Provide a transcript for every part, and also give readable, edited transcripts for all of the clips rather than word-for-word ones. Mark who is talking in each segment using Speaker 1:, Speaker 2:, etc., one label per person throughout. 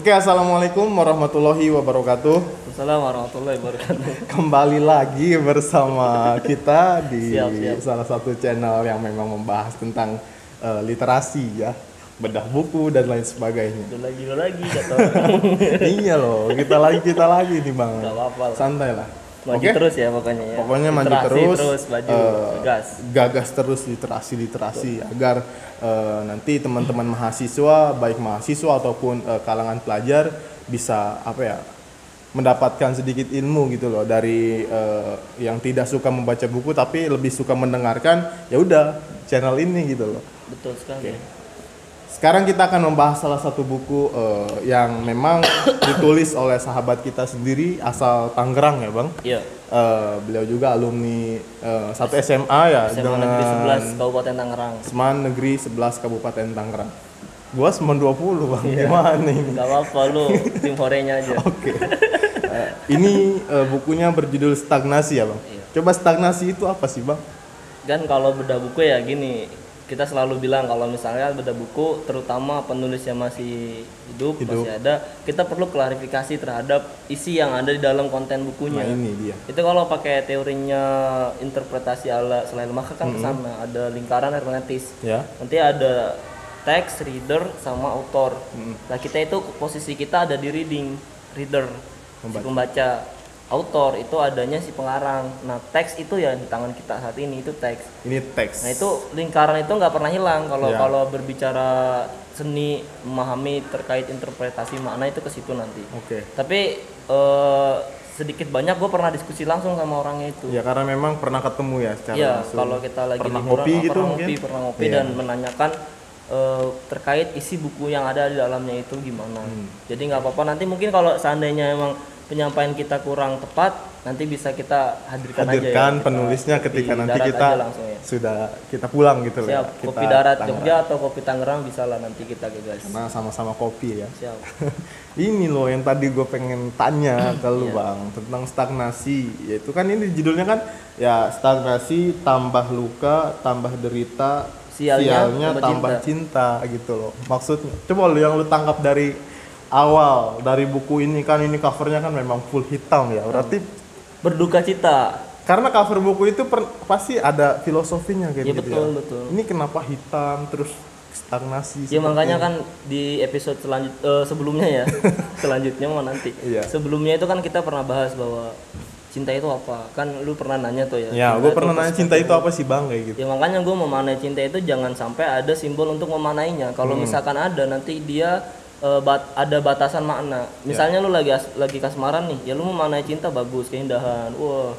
Speaker 1: Oke, assalamualaikum warahmatullahi wabarakatuh.
Speaker 2: Assalamualaikum warahmatullahi wabarakatuh.
Speaker 1: Kembali lagi bersama kita di
Speaker 2: Siap.
Speaker 1: salah satu channel yang memang membahas tentang literasi ya, bedah buku dan lain sebagainya.
Speaker 2: Udah lagi kata orang.
Speaker 1: Iya loh, kita lagi nih bang.
Speaker 2: Gak apa-apa lah.
Speaker 1: Santai lah.
Speaker 2: Maju
Speaker 1: Oke?
Speaker 2: terus ya pokoknya ya.
Speaker 1: Pokoknya maju
Speaker 2: Literasi
Speaker 1: terus,
Speaker 2: maju, gas.
Speaker 1: gagas terus literasi agar nanti teman-teman mahasiswa, baik mahasiswa ataupun kalangan pelajar bisa mendapatkan sedikit ilmu gitu loh dari yang tidak suka membaca buku tapi lebih suka mendengarkan. Ya udah, channel ini gitu loh.
Speaker 2: Betul sekali.
Speaker 1: Sekarang kita akan membahas salah satu buku yang memang ditulis oleh sahabat kita sendiri asal Tangerang ya bang.
Speaker 2: Iya.
Speaker 1: Beliau juga alumni satu SMA ya
Speaker 2: SMA Negeri 11 Kabupaten Tangerang.
Speaker 1: Seman Negeri 11 Kabupaten Tangerang. Gua Seman 20 bang, gimana ini?
Speaker 2: Gak apa-apa lu, tim horenya aja.
Speaker 1: Oke. Ini bukunya berjudul Stagnasi ya bang.
Speaker 2: Iya.
Speaker 1: Coba stagnasi itu apa sih bang?
Speaker 2: Kan kalau beda buku ya gini, kita selalu bilang kalau misalnya beda buku, terutama penulisnya masih hidup, masih ada, kita perlu klarifikasi terhadap isi yang ada di dalam konten bukunya.
Speaker 1: Nah ini dia.
Speaker 2: Itu kalau pakai teorinya interpretasi ala selain maka kan kesana ada lingkaran hermeneutis.
Speaker 1: Ya.
Speaker 2: Nanti ada teks, reader, sama author. Nah kita itu posisi kita ada di reader, si pembaca. Author itu adanya si pengarang. Nah teks itu ya di tangan kita saat ini itu teks.
Speaker 1: Ini teks.
Speaker 2: Nah itu lingkaran itu nggak pernah hilang kalau
Speaker 1: Ya.
Speaker 2: kalau berbicara seni memahami terkait interpretasi makna itu ke situ nanti.
Speaker 1: Oke.
Speaker 2: Tapi sedikit banyak gue pernah diskusi langsung sama orangnya itu.
Speaker 1: Ya karena memang pernah ketemu ya secara
Speaker 2: Iya,
Speaker 1: langsung.
Speaker 2: kalau kita lagi
Speaker 1: pernah
Speaker 2: liburan,
Speaker 1: ngopi gitu mungkin.
Speaker 2: pernah ngopi
Speaker 1: Iya.
Speaker 2: dan menanyakan terkait isi buku yang ada di dalamnya itu gimana. Jadi nggak apa-apa nanti mungkin kalau seandainya emang penyampaian kita kurang tepat, nanti bisa kita hadirkan aja ya.
Speaker 1: Penulisnya ketika
Speaker 2: Kopi
Speaker 1: nanti
Speaker 2: darat
Speaker 1: kita
Speaker 2: aja langsung ya.
Speaker 1: sudah kita pulang gitu loh.
Speaker 2: Siap,
Speaker 1: Ya. Kita
Speaker 2: kopi darat
Speaker 1: Tangerang.
Speaker 2: Jogja atau kopi Tangerang bisa lah nanti kita guys.
Speaker 1: Karena sama-sama kopi ya.
Speaker 2: Siap.
Speaker 1: Ini loh yang tadi gue pengen tanya ke lu
Speaker 2: Iya.
Speaker 1: bang tentang stagnasi. Yaitu kan ini judulnya kan ya stagnasi tambah luka tambah derita
Speaker 2: Sialnya
Speaker 1: tambah cinta gitu loh. Maksudnya coba lu yang lu tangkap dari awal dari buku ini kan ini covernya kan memang full hitam ya. Berarti
Speaker 2: Berduka cita.
Speaker 1: karena cover buku itu pasti ada filosofinya kayak
Speaker 2: Ya
Speaker 1: gitu
Speaker 2: betul,
Speaker 1: ya.
Speaker 2: betul.
Speaker 1: Ini kenapa hitam terus stagnasi?
Speaker 2: Ya
Speaker 1: seperti
Speaker 2: makanya
Speaker 1: ini?
Speaker 2: kan di episode sebelumnya ya. Selanjutnya mau nanti.
Speaker 1: Iya.
Speaker 2: Sebelumnya itu kan kita pernah bahas bahwa cinta itu apa? Kan lu pernah nanya tuh ya.
Speaker 1: Ya,
Speaker 2: cinta
Speaker 1: gue
Speaker 2: itu
Speaker 1: pernah nanya cinta itu apa sih bang kayak gitu.
Speaker 2: Ya makanya gue memanai cinta itu jangan sampai ada simbol untuk memanainya. Kalau misalkan ada nanti dia ada batasan makna. Misalnya lu lagi kasmaran nih, ya lu memanai cinta bagus, keindahan, wah,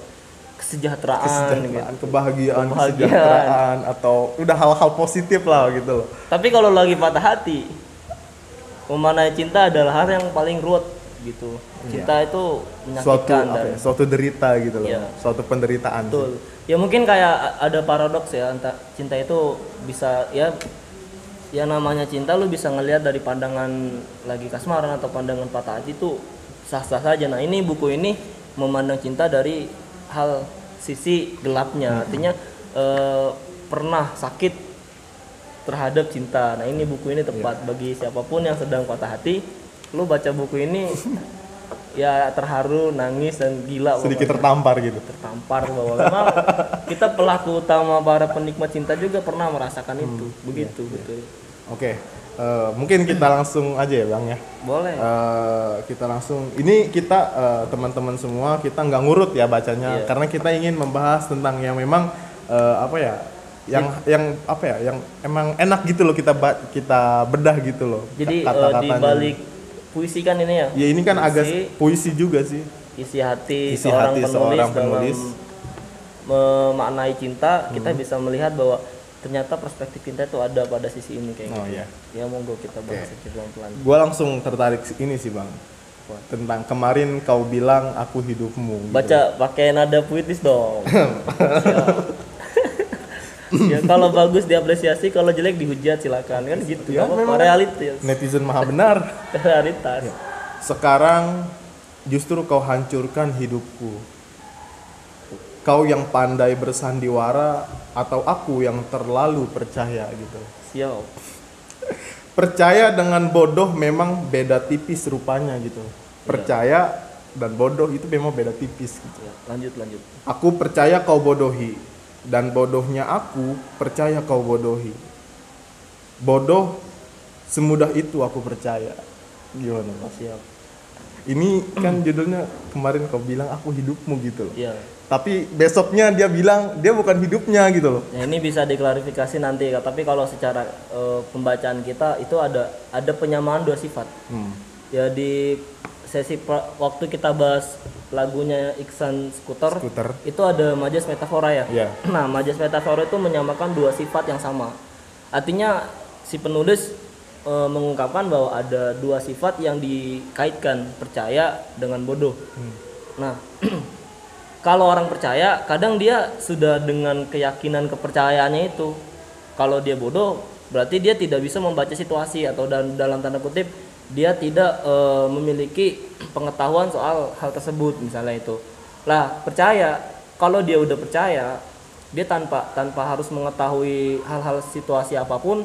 Speaker 2: kesejahteraan gitu.
Speaker 1: Kebahagiaan, kesejahteraan atau udah hal-hal positif lah gitu loh.
Speaker 2: Tapi kalau lagi patah hati, memanai cinta adalah hal yang paling ruwet gitu. Cinta itu menyakitkan dan
Speaker 1: Suatu derita gitu loh,
Speaker 2: Iya.
Speaker 1: suatu penderitaan. sih.
Speaker 2: betul. Ya mungkin kayak ada paradoks ya, cinta itu bisa ya namanya cinta lu bisa ngelihat dari pandangan lagi kasmaran atau pandangan patah hati itu sah-sah saja. Nah ini buku ini memandang cinta dari hal sisi gelapnya, artinya pernah sakit terhadap cinta. Nah ini buku ini tepat bagi siapapun yang sedang patah hati. Lu baca buku ini ya terharu, nangis dan gila.
Speaker 1: Sedikit
Speaker 2: pokoknya.
Speaker 1: tertampar gitu.
Speaker 2: Tertampar bahwa memang kita pelaku utama para penikmat cinta juga pernah merasakan itu. Begitu betul.
Speaker 1: Oke, mungkin kita langsung aja ya bang ya.
Speaker 2: Boleh.
Speaker 1: Kita langsung. Ini kita teman-teman semua kita nggak ngurut ya bacanya,
Speaker 2: Iya.
Speaker 1: karena kita ingin membahas tentang yang memang yang emang enak gitu loh kita bedah gitu loh.
Speaker 2: Jadi di
Speaker 1: Kata-katanya.
Speaker 2: balik puisi kan ini ya.
Speaker 1: Ya ini kan agak puisi juga sih.
Speaker 2: Isi hati
Speaker 1: Isi
Speaker 2: seorang
Speaker 1: hati
Speaker 2: penulis
Speaker 1: seorang
Speaker 2: dalam
Speaker 1: penulis.
Speaker 2: memaknai cinta, kita bisa melihat bahwa ternyata perspektif cinta itu ada pada sisi ini kayak
Speaker 1: Oh
Speaker 2: gitu.
Speaker 1: iya.
Speaker 2: Ya monggo kita bahas sedikit pelan-pelan.
Speaker 1: Gue langsung tertarik ini sih bang, tentang kemarin kau bilang aku hidupmu. Gitu.
Speaker 2: Baca pakai nada puitis dong. Siap. Ya kalau bagus diapresiasi, kalau jelek dihujat silakan kan gitu.
Speaker 1: Ya,
Speaker 2: Apa
Speaker 1: memang
Speaker 2: realitas.
Speaker 1: Netizen maha benar.
Speaker 2: Realitas.
Speaker 1: Sekarang justru kau hancurkan hidupku. Kau yang pandai bersandiwara atau aku yang terlalu percaya gitu.
Speaker 2: Siap.
Speaker 1: percaya dengan bodoh memang beda tipis rupanya gitu. Percaya dan bodoh itu memang beda tipis gitu.
Speaker 2: Ya, lanjut.
Speaker 1: Aku percaya kau bodohi, dan bodohnya aku percaya kau bodohi. Bodoh semudah itu aku percaya. Gimana Mas?
Speaker 2: Siap.
Speaker 1: Ini kan judulnya kemarin kau bilang aku hidupmu gitu loh.
Speaker 2: Iya.
Speaker 1: Tapi besoknya dia bilang dia bukan hidupnya gitu loh.
Speaker 2: Nah, ini bisa diklarifikasi nanti, tapi kalau secara pembacaan kita itu ada penyamaan dua sifat. Ya di sesi waktu kita bahas lagunya Iksan Skuter, itu ada majas metafora ya.
Speaker 1: Iya.
Speaker 2: Nah, majas metafora itu menyamakan dua sifat yang sama. Artinya si penulis mengungkapkan bahwa ada dua sifat yang dikaitkan, percaya dengan bodoh. Nah, kalau orang percaya, kadang dia sudah dengan keyakinan kepercayaannya itu. Kalau dia bodoh, berarti dia tidak bisa membaca situasi, atau dalam tanda kutip dia tidak memiliki pengetahuan soal hal tersebut, misalnya itu. Lah, percaya, kalau dia udah percaya, dia tanpa harus mengetahui hal-hal situasi apapun,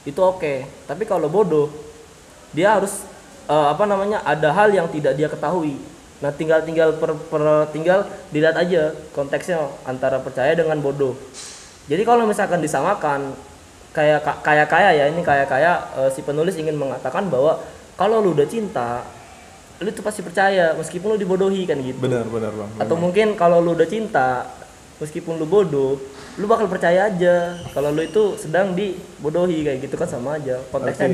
Speaker 2: itu oke. Tapi kalau bodoh, dia harus ada hal yang tidak dia ketahui. Nah, tinggal dilihat aja konteksnya antara percaya dengan bodoh. Jadi kalau misalkan disamakan si penulis ingin mengatakan bahwa kalau lu udah cinta, lu tuh pasti percaya meskipun lu dibodohi, kan gitu.
Speaker 1: Benar Bang.
Speaker 2: Atau mungkin kalau lu udah cinta, meskipun lu bodoh, lu bakal percaya aja kalau lu itu sedang dibodohi, kayak gitu kan, sama aja konteksnya.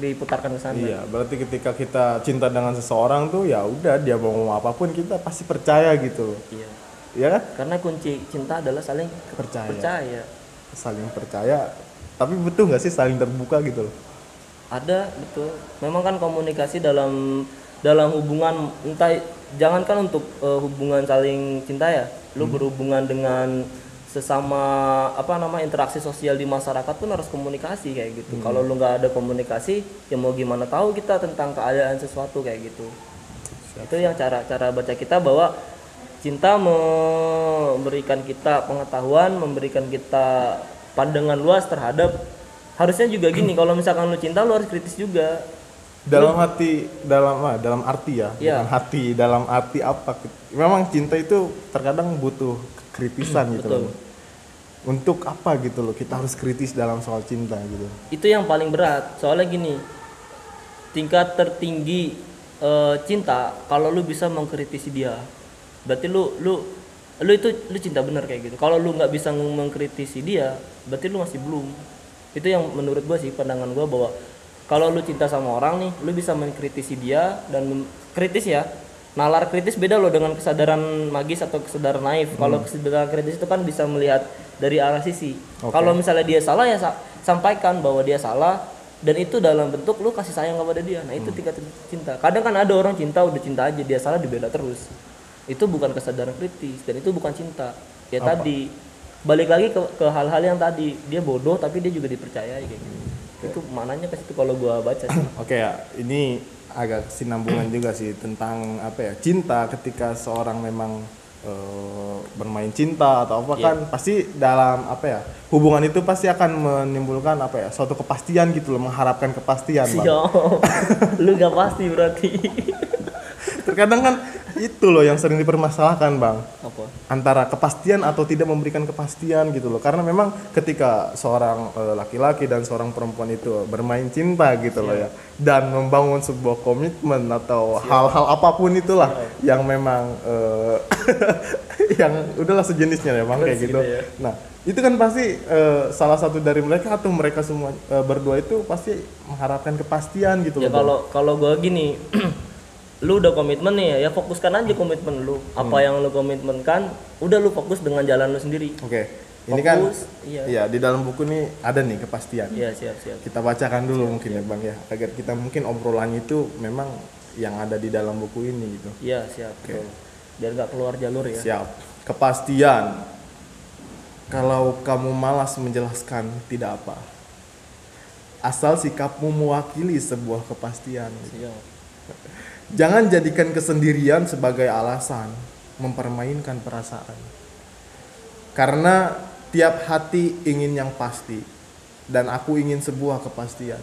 Speaker 2: Diputarkan ke sana.
Speaker 1: Iya, berarti ketika kita cinta dengan seseorang tuh ya udah, dia mau ngomong apapun kita pasti percaya gitu.
Speaker 2: Iya.
Speaker 1: Iya kan?
Speaker 2: Karena kunci cinta adalah saling percaya.
Speaker 1: Saling percaya. Tapi betul nggak sih saling terbuka gitu loh?
Speaker 2: Ada, betul. Memang kan komunikasi dalam hubungan, jangankan untuk hubungan saling cinta ya, lu berhubungan dengan sesama interaksi sosial di masyarakat pun harus komunikasi kayak gitu. Kalau lu nggak ada komunikasi, ya mau gimana tahu kita tentang keadaan sesuatu kayak gitu. Itu yang cara baca kita, bahwa cinta memberikan kita pengetahuan, memberikan kita pandangan luas terhadap, harusnya juga gini, kalau misalkan lu cinta, lu harus kritis juga.
Speaker 1: Dalam arti ya, bukan hati, dalam arti apa? Memang cinta itu terkadang butuh kritisan gitu loh. Untuk apa gitu loh, kita harus kritis dalam soal cinta gitu.
Speaker 2: Itu yang paling berat, soalnya gini, tingkat tertinggi cinta kalau lu bisa mengkritisi dia, berarti lu cinta bener kayak gitu. Kalau lu nggak bisa mengkritisi dia, berarti lu masih belum. Itu yang menurut gua sih, pandangan gua, bahwa kalau lu cinta sama orang nih, lu bisa mengkritisi dia, dan kritis ya. Nalar kritis beda loh dengan kesadaran magis atau kesadaran naif. Kalau kesadaran kritis itu kan bisa melihat dari arah sisi. Kalau misalnya dia salah, ya sampaikan bahwa dia salah, dan itu dalam bentuk lu kasih sayang kepada dia. Nah, itu tingkat cinta. Kadang kan ada orang cinta udah cinta aja, dia salah dibela terus. Itu bukan kesadaran kritis, dan itu bukan cinta. Ya apa? Tadi balik lagi ke hal-hal yang tadi, dia bodoh tapi dia juga dipercayai kayak gitu. Itu mananya ke situ kalau gua baca sih.
Speaker 1: Oke ya, ini agak sinambungan juga sih tentang cinta. Ketika seorang memang bermain cinta atau apa kan, pasti dalam hubungan itu pasti akan menimbulkan suatu kepastian gitu loh, mengharapkan kepastian.
Speaker 2: Lu gak pasti berarti.
Speaker 1: Terkadang kan itu loh yang sering dipermasalahkan, Bang.
Speaker 2: Apa?
Speaker 1: Antara kepastian atau tidak memberikan kepastian gitu loh. Karena memang ketika seorang laki-laki dan seorang perempuan itu bermain cinta gitu loh ya, dan membangun sebuah komitmen atau hal-hal apapun itulah yang memang yang udahlah sejenisnya ya, Bang, kayak gitu. Ya. Nah, itu kan pasti salah satu dari mereka atau mereka semua berdua itu pasti mengharapkan kepastian gitu
Speaker 2: ya. Kalau gue gini, lu udah komitmen nih ya, fokuskan aja komitmen lu. Apa yang lu komitmenkan, udah lu fokus dengan jalan lu sendiri.
Speaker 1: Oke. Ini kan iya, di dalam buku ini ada nih kepastian.
Speaker 2: Iya, siap.
Speaker 1: Kita bacakan dulu mungkin ya, Bang ya, agar kita mungkin obrolannya itu memang yang ada di dalam buku ini gitu.
Speaker 2: Iya, siap. Okay. Biar nggak keluar jalur ya.
Speaker 1: Siap. Kepastian. Kalau kamu malas menjelaskan, tidak apa. Asal sikapmu mewakili sebuah kepastian.
Speaker 2: Siap.
Speaker 1: Jangan jadikan kesendirian sebagai alasan mempermainkan perasaan. Karena tiap hati ingin yang pasti, dan aku ingin sebuah kepastian.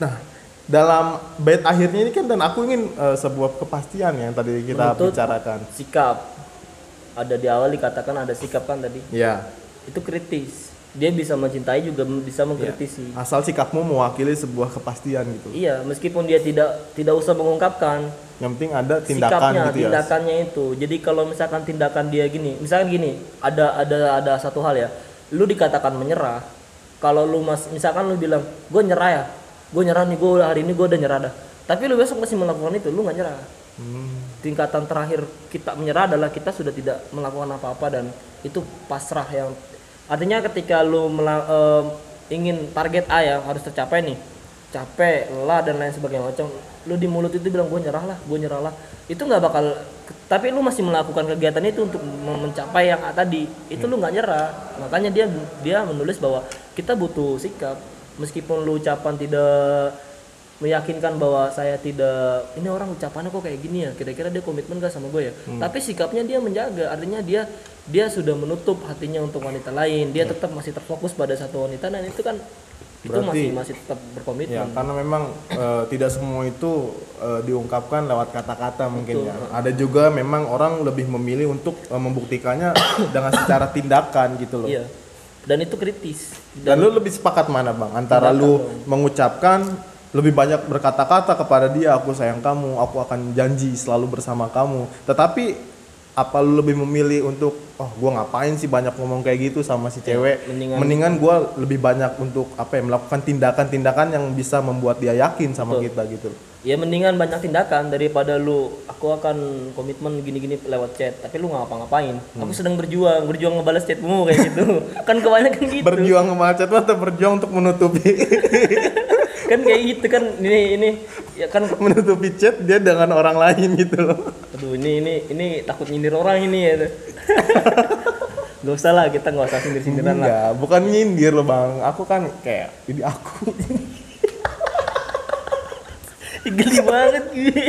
Speaker 1: Nah, dalam bait akhirnya ini kan, dan aku ingin sebuah kepastian yang tadi kita
Speaker 2: Menuntut
Speaker 1: bicarakan.
Speaker 2: sikap. Ada di awal dikatakan ada sikap kan tadi.
Speaker 1: Ya,
Speaker 2: Itu kritis. Dia bisa mencintai juga bisa mengkritisi.
Speaker 1: asal sikapmu mewakili sebuah kepastian gitu.
Speaker 2: Iya, meskipun dia tidak usah mengungkapkan
Speaker 1: Yang penting ada tindakan
Speaker 2: sikapnya,
Speaker 1: gitu ya.
Speaker 2: tindakannya itu. Jadi kalau misalkan tindakan dia gini, misalkan gini, ada satu hal ya. Lu dikatakan menyerah. Kalau lu misalkan lu bilang, "Gue nyerah ya. Gue nyerah nih, hari ini gue udah nyerah dah." Tapi lu besok masih melakukan itu, lu nggak nyerah. Tingkatan terakhir kita menyerah adalah kita sudah tidak melakukan apa-apa dan itu pasrah, yang artinya ketika lu ingin target A yang harus tercapai nih, capek, lelah dan lain sebagainya macam, lu di mulut itu bilang gue nyerah lah, itu nggak bakal, tapi lu masih melakukan kegiatan itu untuk mencapai yang A tadi, itu lu nggak nyerah. Makanya dia menulis bahwa kita butuh sikap, meskipun lu ucapan tidak meyakinkan bahwa saya tidak, ini orang ucapannya kok kayak gini ya, kira-kira dia komitmen gak sama gue ya, tapi sikapnya dia menjaga, artinya dia sudah menutup hatinya untuk wanita lain, dia tetap masih terfokus pada satu wanita, dan itu kan
Speaker 1: Berarti,
Speaker 2: itu masih tetap berkomitmen.
Speaker 1: Ya, karena memang tidak semua itu diungkapkan lewat kata-kata mungkin ya. Ada juga memang orang lebih memilih untuk membuktikannya dengan secara tindakan gitu loh.
Speaker 2: Iya. Dan itu kritis.
Speaker 1: Dan lu lebih sepakat mana bang? Antara lu mengucapkan lebih banyak berkata-kata kepada dia, aku sayang kamu, aku akan janji selalu bersama kamu. Tetapi apa lu lebih memilih untuk, oh gua ngapain sih banyak ngomong kayak gitu sama si cewek? Mendingan gua lebih banyak untuk melakukan tindakan-tindakan yang bisa membuat dia yakin sama kita gitu.
Speaker 2: Ya mendingan banyak tindakan daripada lu, aku akan komitmen gini-gini lewat chat, tapi lu nggak ngapa-ngapain. Aku sedang berjuang ngebales chatmu kayak gitu. Kan kebanyakan gitu.
Speaker 1: Berjuang ngebales chat atau berjuang untuk menutupi?
Speaker 2: Kan kayak gitu kan, ini ya kan
Speaker 1: menutupi chat dia dengan orang lain gitu loh.
Speaker 2: Aduh, ini takut nyindir orang ini ya. Gak usah lah, kita nggak usah sindir-sindiran lah.
Speaker 1: Enggak, bukan nyindir loh bang. Aku kan kayak ini aku.
Speaker 2: Geli banget gue.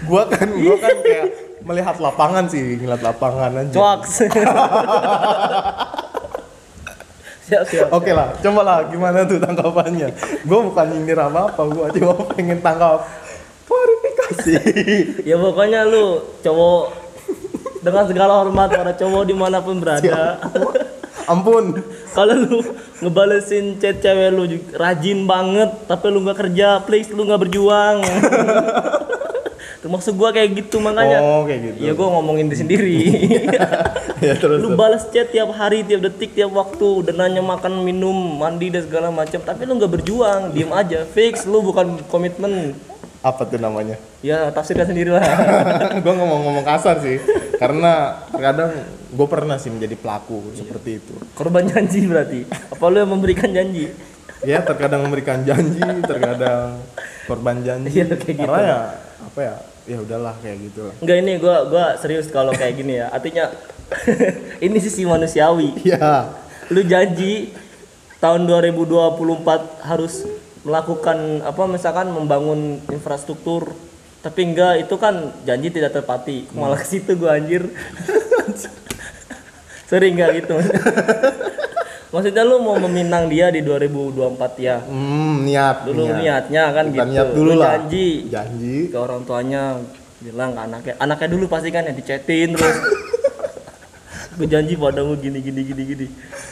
Speaker 1: Gua kan kayak melihat lapangan sih, ngeliat lapangan aja.
Speaker 2: Coaks. Siap.
Speaker 1: Oke lah, cobalah gimana tuh tanggapannya. Gue bukan nyindir apa-apa, gue cuma pengen tangkap klarifikasi.
Speaker 2: Ya pokoknya lu cowok, dengan segala hormat para cowok dimanapun berada.
Speaker 1: Ampun.
Speaker 2: Kalau lu ngebalesin chat cewek lu rajin banget, tapi lu nggak kerja, please lu nggak berjuang. Termasuk gua kayak gitu, makanya.
Speaker 1: Oh, kayak gitu.
Speaker 2: Ya gua ngomongin diri sendiri.
Speaker 1: Ya, terus.
Speaker 2: Lu balas chat tiap hari, tiap detik, tiap waktu, udah nanya makan, minum, mandi dan segala macam, tapi lu nggak berjuang, diem aja. Fix lu bukan komitmen.
Speaker 1: Apa tuh namanya?
Speaker 2: Ya tafsirkan sendiri lah.
Speaker 1: Gue ngomong kasar sih, karena terkadang gue pernah sih menjadi pelaku seperti itu.
Speaker 2: Korban janji berarti. Apa lu yang memberikan janji?
Speaker 1: Ya terkadang memberikan janji, terkadang korban janji.
Speaker 2: Iya, kayak gitu.
Speaker 1: Karena ya udahlah kayak gitu lah.
Speaker 2: Enggak, ini gua serius kalau kayak gini ya. Artinya ini sisi manusiawi.
Speaker 1: Iya.
Speaker 2: Lu janji tahun 2024 harus melakukan misalkan membangun infrastruktur, tapi enggak, itu kan janji tidak terpati. Malah ke situ gua anjir. Sering enggak gitu. Maksudnya lu mau meminang dia di 2024 ya. Niatnya kan
Speaker 1: kita
Speaker 2: gitu.
Speaker 1: Niat dulu lah.
Speaker 2: Janji ke orang tuanya, bilang ke anaknya dulu pasti kan yang dicetin terus. Gue janji padamu gini.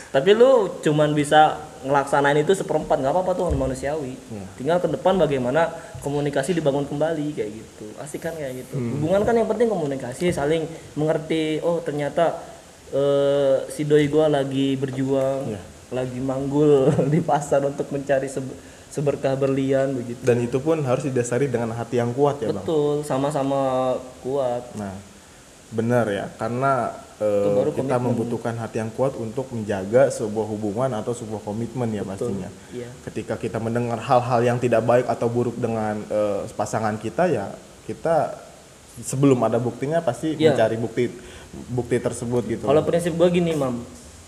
Speaker 2: Tapi lu cuman bisa ngelaksanain itu seperempat, nggak apa-apa tuh, manusiawi. Tinggal ke depan bagaimana komunikasi dibangun kembali kayak gitu. Asik kan kayak gitu. Hubungan kan yang penting komunikasi, saling mengerti. Oh ternyata si doi gua lagi berjuang, lagi manggul di pasar untuk mencari seberkah berlian begitu.
Speaker 1: Dan itu pun harus didasari dengan hati yang kuat ya bang.
Speaker 2: Betul, sama-sama kuat.
Speaker 1: Nah benar ya, karena kita membutuhkan hati yang kuat untuk menjaga sebuah hubungan atau sebuah komitmen ya. Betul, pastinya.
Speaker 2: Iya.
Speaker 1: Ketika kita mendengar hal-hal yang tidak baik atau buruk dengan pasangan kita, ya kita sebelum ada buktinya pasti mencari bukti tersebut gitu.
Speaker 2: Kalau prinsip gue gini, Mam,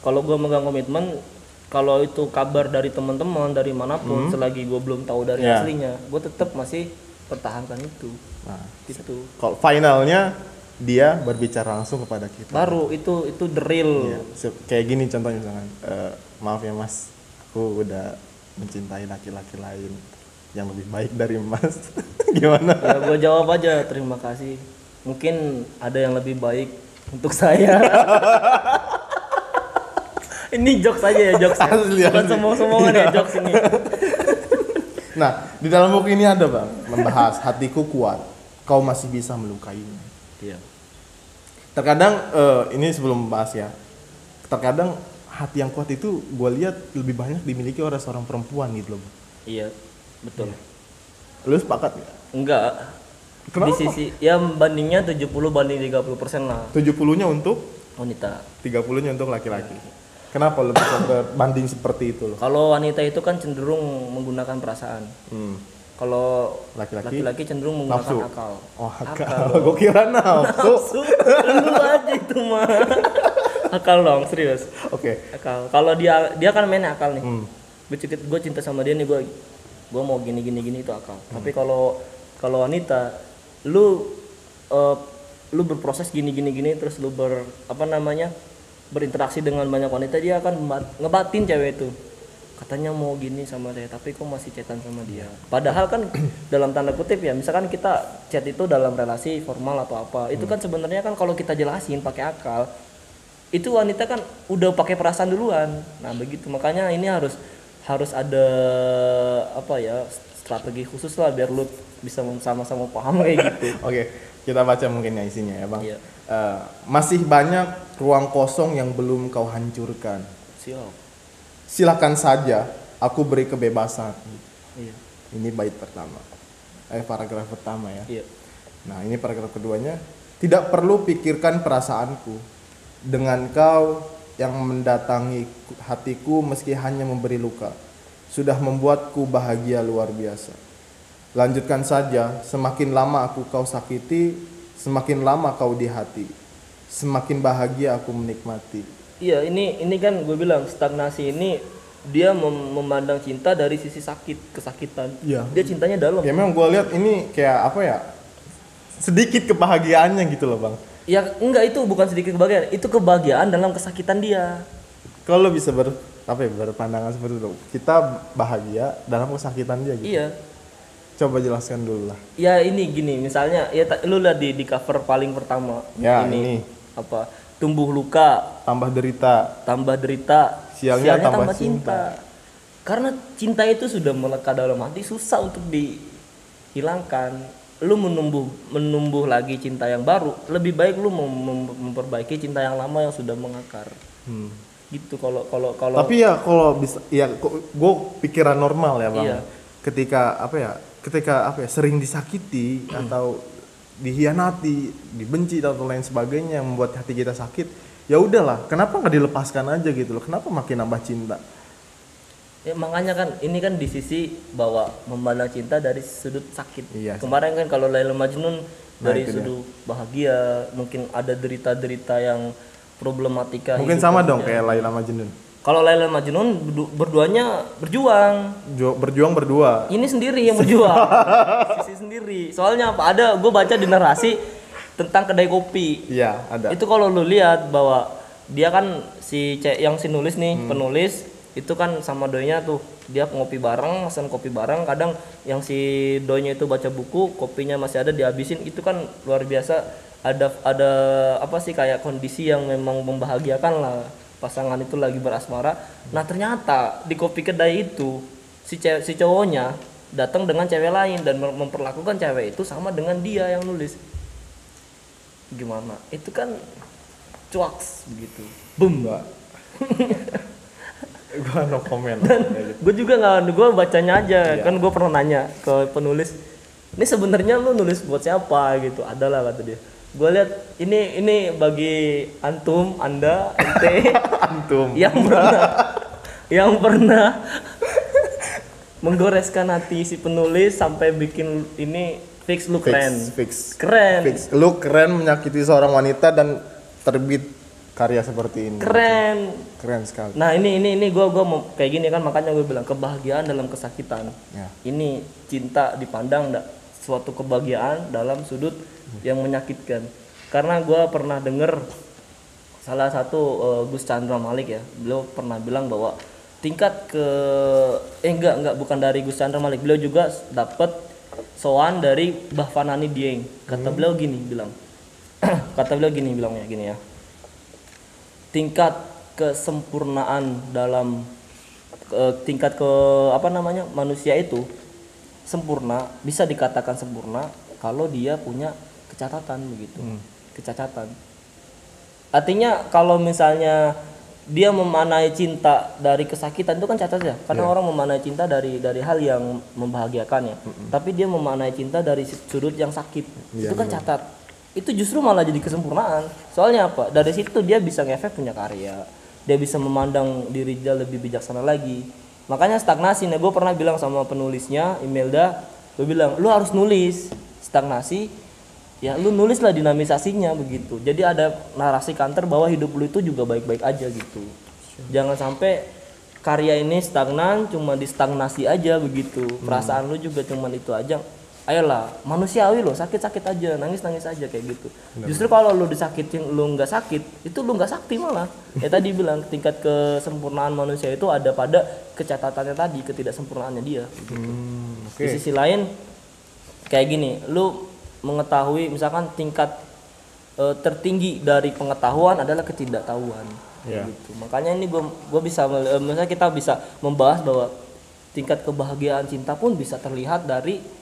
Speaker 2: kalau gue megang komitmen, kalau itu kabar dari teman-teman dari manapun, selagi gue belum tahu dari aslinya, gue tetap masih pertahankan itu.
Speaker 1: Nah,
Speaker 2: gitu.
Speaker 1: Kalau finalnya dia berbicara langsung kepada kita.
Speaker 2: Baru itu the real.
Speaker 1: Kayak gini contohnya misalkan, maaf ya mas, aku udah mencintai laki-laki lain yang lebih baik dari Mas? Gimana?
Speaker 2: Ya gue jawab aja terima kasih. Mungkin ada yang lebih baik untuk saya. Ini jokes aja ya, jokes ya.
Speaker 1: Asli,
Speaker 2: Bukan
Speaker 1: asli.
Speaker 2: sombong-sombongan ya jokes ini.
Speaker 1: Nah, di dalam buku ini ada Bang, membahas hatiku kuat, kau masih bisa melukainya.
Speaker 2: Iya.
Speaker 1: Terkadang ini sebelum bahas ya, terkadang hati yang kuat itu gue lihat lebih banyak dimiliki oleh seorang perempuan gitu loh.
Speaker 2: Iya, betul.
Speaker 1: Lu sepakat nggak?
Speaker 2: Enggak.
Speaker 1: Kenapa?
Speaker 2: Di sisi ya bandingnya 70 banding 30% lah
Speaker 1: 70-nya untuk,
Speaker 2: wanita.
Speaker 1: 30-nya untuk laki-laki. Kenapa lu bisa berbanding seperti itu loh?
Speaker 2: Kalau wanita itu kan cenderung menggunakan perasaan. Kalau
Speaker 1: Laki-laki?
Speaker 2: laki-laki cenderung menggunakan
Speaker 1: Nafsu?
Speaker 2: akal.
Speaker 1: Oh,
Speaker 2: Akal.
Speaker 1: gue kira nafsu.
Speaker 2: Nafsu. Lu aja itu mah. Akal dong, serius.
Speaker 1: Oke.
Speaker 2: Akal. Kalau dia kan mainnya akal nih. Gue cinta sama dia nih, gue mau gini itu akal. Tapi kalau wanita, lu berproses gini terus lu berinteraksi dengan banyak wanita, dia akan ngebatin cewek itu. Katanya mau gini sama saya, tapi kok masih chatan sama dia. Padahal kan dalam tanda kutip ya, misalkan kita chat itu dalam relasi formal atau apa, itu kan sebenarnya kan kalau kita jelasin pakai akal, itu wanita kan udah pakai perasaan duluan. Nah begitu, makanya ini harus ada strategi khusus lah biar lu bisa sama-sama paham kayak gitu.
Speaker 1: Oke, kita baca mungkin ya isinya ya Bang.
Speaker 2: Iya.
Speaker 1: Masih banyak ruang kosong yang belum kau hancurkan.
Speaker 2: Siap.
Speaker 1: Silakan saja, aku beri kebebasan.
Speaker 2: Iya.
Speaker 1: Ini bait pertama. Paragraf pertama ya.
Speaker 2: Iya.
Speaker 1: Nah, ini paragraf keduanya. Tidak perlu pikirkan perasaanku. Dengan kau yang mendatangi hatiku meski hanya memberi luka, sudah membuatku bahagia luar biasa. Lanjutkan saja, semakin lama aku kau sakiti, semakin lama kau di hati. Semakin bahagia aku menikmati.
Speaker 2: Iya, ini kan gue bilang stagnasi ini dia memandang cinta dari sisi kesakitan.
Speaker 1: Iya.
Speaker 2: Dia cintanya dalam.
Speaker 1: Ya memang gue lihat ini kayak apa ya? Sedikit kebahagiaannya gitu loh Bang.
Speaker 2: Ya enggak, itu bukan sedikit kebahagiaan, itu kebahagiaan dalam kesakitan dia.
Speaker 1: Kalau bisa berpandangan seperti itu, kita bahagia dalam kesakitan dia gitu.
Speaker 2: Iya.
Speaker 1: Coba jelaskan dulu lah.
Speaker 2: Ya ini gini, misalnya ya lu lihat di cover paling pertama.
Speaker 1: Ya, ini.
Speaker 2: Apa? Tumbuh luka,
Speaker 1: Tambah derita,
Speaker 2: sialnya
Speaker 1: tambah
Speaker 2: tambah cinta. Karena cinta itu sudah melekat dalam hati, susah untuk dihilangkan. Lu menumbuh lagi cinta yang baru, lebih baik lu memperbaiki cinta yang lama yang sudah mengakar. Gitu kalau
Speaker 1: Tapi ya kalau bisa ya gue pikiran normal ya Bang.
Speaker 2: Iya.
Speaker 1: Ketika sering disakiti atau dihianati, dibenci atau lain sebagainya yang membuat hati kita sakit, ya udahlah, kenapa nggak dilepaskan aja gitu loh? Kenapa makin nambah cinta?
Speaker 2: Ya, makanya kan ini kan di sisi bahwa memandang cinta dari sudut sakit.
Speaker 1: Iya,
Speaker 2: Kemarin kan kalau Laila Majnun dari
Speaker 1: itu
Speaker 2: sudut bahagia, mungkin ada derita-derita yang problematika.
Speaker 1: Mungkin
Speaker 2: hidup
Speaker 1: sama
Speaker 2: dia.
Speaker 1: dong kayak Laila Majnun.
Speaker 2: Kalau Laila Majnun berduanya berjuang.
Speaker 1: Berjuang berdua.
Speaker 2: Ini sendiri yang berjuang. Sisi sendiri. Soalnya apa? Gue baca di narasi tentang kedai kopi.
Speaker 1: Iya, ada.
Speaker 2: Itu kalau lu lihat bahwa dia kan si nulis nih, penulis itu kan sama doinya tuh, dia ngopi bareng, pesan kopi bareng. Kadang yang si doinya itu baca buku, kopinya masih ada dihabisin. Itu kan luar biasa. Ada apa sih, kayak kondisi yang memang membahagiakan lah, pasangan itu lagi berasmara. Nah ternyata di kopi kedai itu si cowoknya datang dengan cewek lain dan memperlakukan cewek itu sama dengan dia yang nulis. Gimana? Itu kan cuaks begitu. Boom.
Speaker 1: Gue no comment.
Speaker 2: Gue juga nggak, gue bacanya aja. Kan gue pernah nanya ke penulis, ini sebenarnya lu nulis buat siapa gitu? Adalah kata dia. Gue lihat ini bagi anda ente
Speaker 1: Antum
Speaker 2: yang pernah menggoreskan hati si penulis sampai bikin ini fix lu keren. Keren.
Speaker 1: Lu keren menyakiti seorang wanita dan terbit karya seperti ini.
Speaker 2: Keren
Speaker 1: sekali.
Speaker 2: Nah ini gue mau kayak gini kan, makanya gue bilang kebahagiaan dalam kesakitan.
Speaker 1: Ya.
Speaker 2: Ini cinta dipandang suatu kebahagiaan dalam sudut yang menyakitkan. Karena gue pernah denger salah satu Gus Chandra Malik ya, beliau pernah bilang bahwa tingkat ke enggak bukan dari Gus Chandra Malik, beliau juga dapat soan dari Mbah Fanani Dieng. Kata beliau gini bilang kata beliau bilangnya gini ya, tingkat kesempurnaan dalam tingkat ke manusia itu sempurna, bisa dikatakan sempurna kalau dia punya kecacatan begitu. Kecacatan artinya kalau misalnya dia memanai cinta dari kesakitan itu kan cacat ya, karena orang memanai cinta dari hal yang membahagiakan ya. Tapi dia memanai cinta dari sudut yang sakit, itu kan cacat. Itu justru malah jadi kesempurnaan. Soalnya apa? Dari situ dia bisa ngefek punya karya, dia bisa memandang diri dia lebih bijaksana lagi. Makanya stagnasi, nah gue pernah bilang sama penulisnya Imelda, gue bilang lu harus nulis. Stagnasi ya lu nulislah dinamisasinya begitu. Jadi ada narasi counter bahwa hidup lu itu juga baik-baik aja gitu. Jangan sampai karya ini stagnan, cuma distagnasi aja begitu. Perasaan lu juga cuma itu aja. Ayolah, manusiawi loh, sakit-sakit aja, nangis-nangis aja kayak gitu. Justru kalau lu disakitin lu nggak sakit, itu lu nggak sakti malah. Ya tadi bilang tingkat kesempurnaan manusia itu ada pada kecatatannya tadi, ketidaksempurnaannya dia. Gitu. Di sisi lain kayak gini, lu mengetahui misalkan tingkat tertinggi dari pengetahuan adalah ketidaktahuan. Gitu. Makanya ini gue bisa misalnya kita bisa membahas bahwa tingkat kebahagiaan cinta pun bisa terlihat dari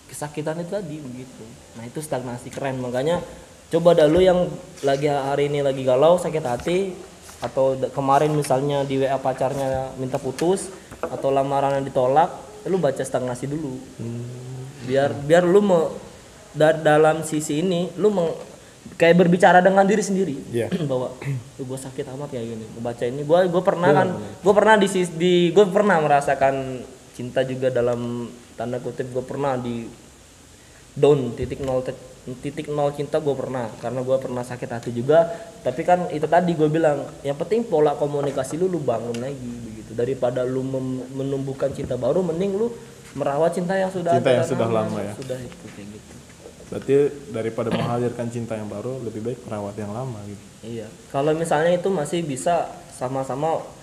Speaker 2: kesakitan itu tadi begitu. Nah itu stagnasi, keren. Makanya coba dah lu yang lagi hari ini lagi galau, sakit hati, atau kemarin misalnya di WA pacarnya minta putus atau lamarannya ditolak, lu baca stagnasi dulu. Biar lu dalam sisi ini lu kayak berbicara dengan diri sendiri. Bahwa gue sakit amat kayak gini. Baca ini gue pernah kan, gue pernah merasakan cinta juga dalam tanda kutip. Gue pernah di down titik nol cinta, gue pernah, karena gue pernah sakit hati juga. Tapi kan itu tadi gue bilang, yang penting pola komunikasi lu bangun lagi begitu. Daripada lu menumbuhkan cinta baru, mending lu merawat cinta yang sudah
Speaker 1: lama ya.
Speaker 2: Sudah itu kayak gitu.
Speaker 1: Berarti daripada menghadirkan cinta yang baru, lebih baik merawat yang lama gitu.
Speaker 2: Iya. Kalau misalnya itu masih bisa sama-sama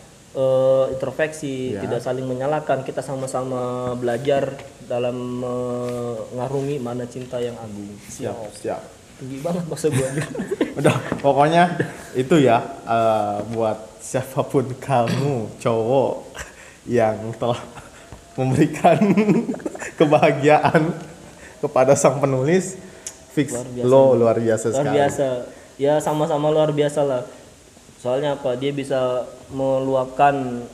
Speaker 2: introspeksi, tidak saling menyalahkan, kita sama-sama belajar dalam mengarungi mana cinta yang agung.
Speaker 1: Siap.
Speaker 2: Tinggi banget maksud gue.
Speaker 1: Udah, pokoknya itu ya, buat siapapun kamu cowok yang telah memberikan kebahagiaan kepada sang penulis, fix luar biasa sekali. Luar biasa.
Speaker 2: Ya sama-sama luar biasa lah. Soalnya apa? Dia bisa meluapkan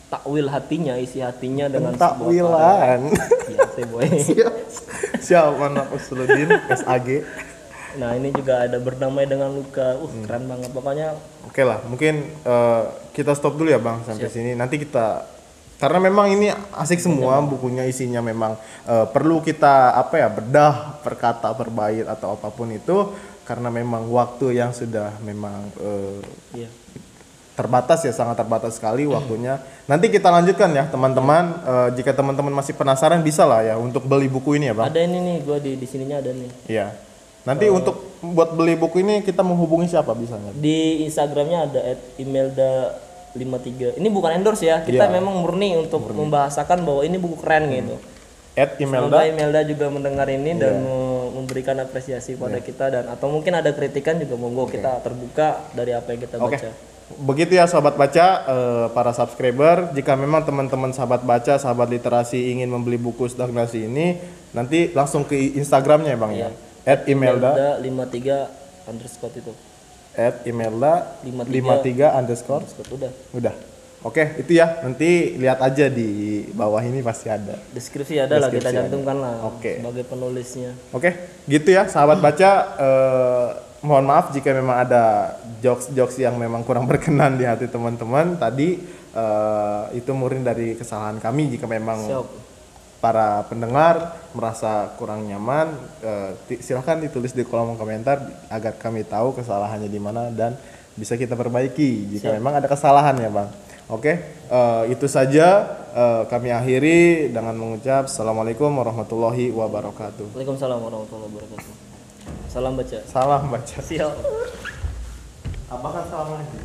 Speaker 2: takwil hatinya, isi hatinya dengan
Speaker 1: takwilan.
Speaker 2: Iya, boy.
Speaker 1: Siap, anak Usuluddin SAG.
Speaker 2: Nah, ini juga ada berdamai dengan luka. Keren banget pokoknya. Oke
Speaker 1: lah, mungkin kita stop dulu ya, Bang, sampai sini. Nanti kita, karena memang ini asik semua bukunya, isinya memang perlu kita bedah per kata, per bait atau apapun itu, karena memang waktu yang sudah memang terbatas ya, sangat terbatas sekali waktunya. Nanti kita lanjutkan ya teman-teman. Jika teman-teman masih penasaran bisa lah ya untuk beli buku ini ya, Bang.
Speaker 2: Ada ini nih, gue di sininya ada nih.
Speaker 1: Iya. Nanti untuk buat beli buku ini kita menghubungi siapa bisanya?
Speaker 2: Di Instagramnya ada @imelda53. Ini bukan endorse ya, kita memang murni untuk membahasakan bahwa ini buku keren gitu.
Speaker 1: @imelda.
Speaker 2: Semoga Imelda juga mendengar ini dan memberikan apresiasi pada kita, dan atau mungkin ada kritikan juga monggo, kita terbuka dari apa yang kita baca.
Speaker 1: Begitu ya sahabat baca, para subscriber, jika memang teman-teman sahabat baca, sahabat literasi ingin membeli buku stagnasi ini, nanti langsung ke Instagramnya ya, Bang ya.
Speaker 2: @imelda53_ itu.
Speaker 1: @imelda53_ Udah. Oke, itu ya. Nanti lihat aja di bawah ini pasti ada.
Speaker 2: Deskripsi ada lah, kita cantumkan lah sebagai penulisnya.
Speaker 1: Oke, gitu ya sahabat baca. Mohon maaf jika memang ada jokes yang memang kurang berkenan di hati teman-teman tadi. Itu murni dari kesalahan kami. Jika memang para pendengar merasa kurang nyaman, silahkan ditulis di kolom komentar agar kami tahu kesalahannya di mana dan bisa kita perbaiki jika memang ada kesalahan ya, Bang. Oke, itu saja. Kami akhiri dengan mengucap Assalamualaikum warahmatullahi wabarakatuh.
Speaker 2: Waalaikumsalam warahmatullahi wabarakatuh. Salam baca.
Speaker 1: Salam baca.
Speaker 2: Siap.
Speaker 1: Apa kan salam lagi?